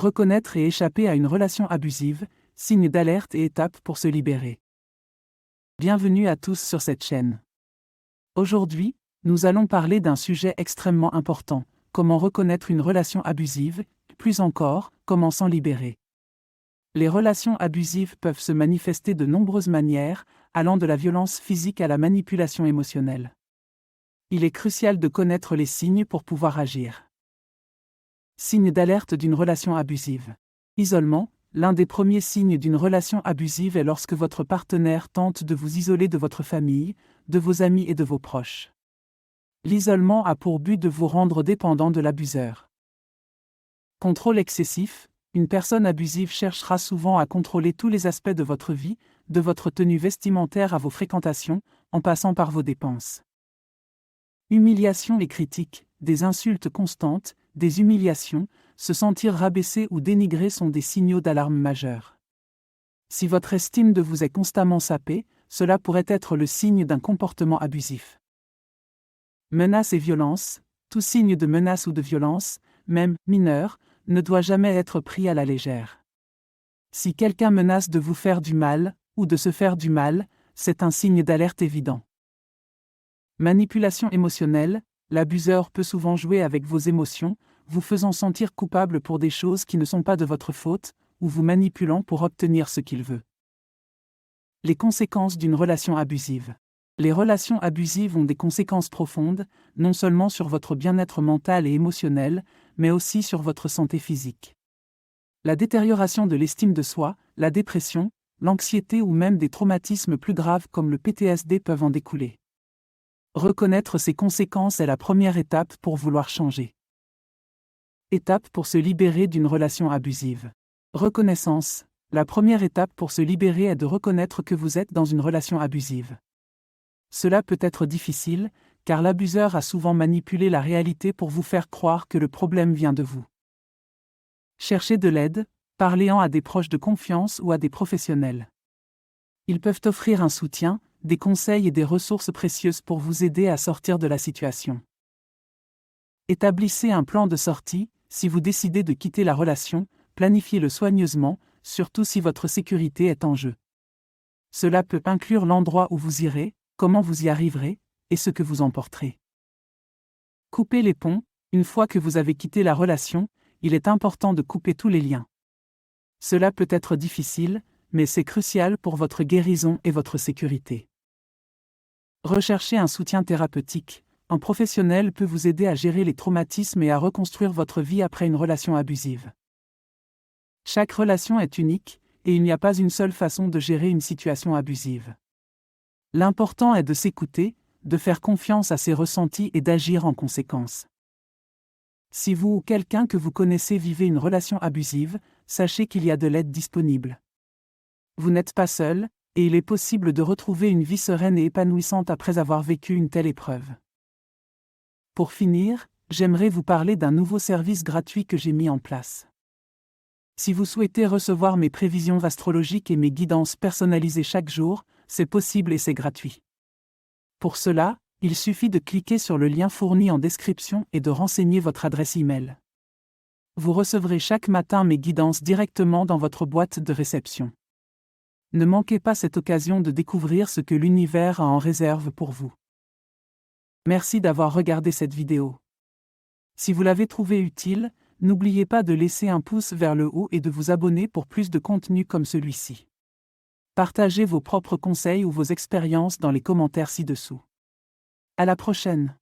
Reconnaître et échapper à une relation abusive, signe d'alerte et étape pour se libérer. Bienvenue à tous sur cette chaîne. Aujourd'hui, nous allons parler d'un sujet extrêmement important, comment reconnaître une relation abusive, plus encore, comment s'en libérer. Les relations abusives peuvent se manifester de nombreuses manières, allant de la violence physique à la manipulation émotionnelle. Il est crucial de connaître les signes pour pouvoir agir. Signes d'alerte d'une relation abusive. Isolement, l'un des premiers signes d'une relation abusive est lorsque votre partenaire tente de vous isoler de votre famille, de vos amis et de vos proches. L'isolement a pour but de vous rendre dépendant de l'abuseur. Contrôle excessif. Une personne abusive cherchera souvent à contrôler tous les aspects de votre vie, de votre tenue vestimentaire à vos fréquentations, en passant par vos dépenses. Humiliation et critique, des insultes constantes, des humiliations, se sentir rabaissé ou dénigré sont des signaux d'alarme majeurs. Si votre estime de vous est constamment sapée, cela pourrait être le signe d'un comportement abusif. Menaces et violences. Tout signe de menace ou de violence, même mineur, ne doit jamais être pris à la légère. Si quelqu'un menace de vous faire du mal, ou de se faire du mal, c'est un signe d'alerte évident. Manipulation émotionnelle. L'abuseur peut souvent jouer avec vos émotions, vous faisant sentir coupable pour des choses qui ne sont pas de votre faute, ou vous manipulant pour obtenir ce qu'il veut. Les conséquences d'une relation abusive. Les relations abusives ont des conséquences profondes, non seulement sur votre bien-être mental et émotionnel, mais aussi sur votre santé physique. La détérioration de l'estime de soi, la dépression, l'anxiété ou même des traumatismes plus graves comme le PTSD peuvent en découler. Reconnaître ces conséquences est la première étape pour vouloir changer. Étape pour se libérer d'une relation abusive. Reconnaissance. La première étape pour se libérer est de reconnaître que vous êtes dans une relation abusive. Cela peut être difficile, car l'abuseur a souvent manipulé la réalité pour vous faire croire que le problème vient de vous. Cherchez de l'aide, parlez-en à des proches de confiance ou à des professionnels. Ils peuvent offrir un soutien, des conseils et des ressources précieuses pour vous aider à sortir de la situation. Établissez un plan de sortie. Si vous décidez de quitter la relation, planifiez-le soigneusement, surtout si votre sécurité est en jeu. Cela peut inclure l'endroit où vous irez, comment vous y arriverez, et ce que vous emporterez. Coupez les ponts. Une fois que vous avez quitté la relation, il est important de couper tous les liens. Cela peut être difficile, mais c'est crucial pour votre guérison et votre sécurité. Recherchez un soutien thérapeutique. Un professionnel peut vous aider à gérer les traumatismes et à reconstruire votre vie après une relation abusive. Chaque relation est unique, et il n'y a pas une seule façon de gérer une situation abusive. L'important est de s'écouter, de faire confiance à ses ressentis et d'agir en conséquence. Si vous ou quelqu'un que vous connaissez vivez une relation abusive, sachez qu'il y a de l'aide disponible. Vous n'êtes pas seul, et il est possible de retrouver une vie sereine et épanouissante après avoir vécu une telle épreuve. Pour finir, j'aimerais vous parler d'un nouveau service gratuit que j'ai mis en place. Si vous souhaitez recevoir mes prévisions astrologiques et mes guidances personnalisées chaque jour, c'est possible et c'est gratuit. Pour cela, il suffit de cliquer sur le lien fourni en description et de renseigner votre adresse e-mail. Vous recevrez chaque matin mes guidances directement dans votre boîte de réception. Ne manquez pas cette occasion de découvrir ce que l'univers a en réserve pour vous. Merci d'avoir regardé cette vidéo. Si vous l'avez trouvée utile, n'oubliez pas de laisser un pouce vers le haut et de vous abonner pour plus de contenu comme celui-ci. Partagez vos propres conseils ou vos expériences dans les commentaires ci-dessous. À la prochaine!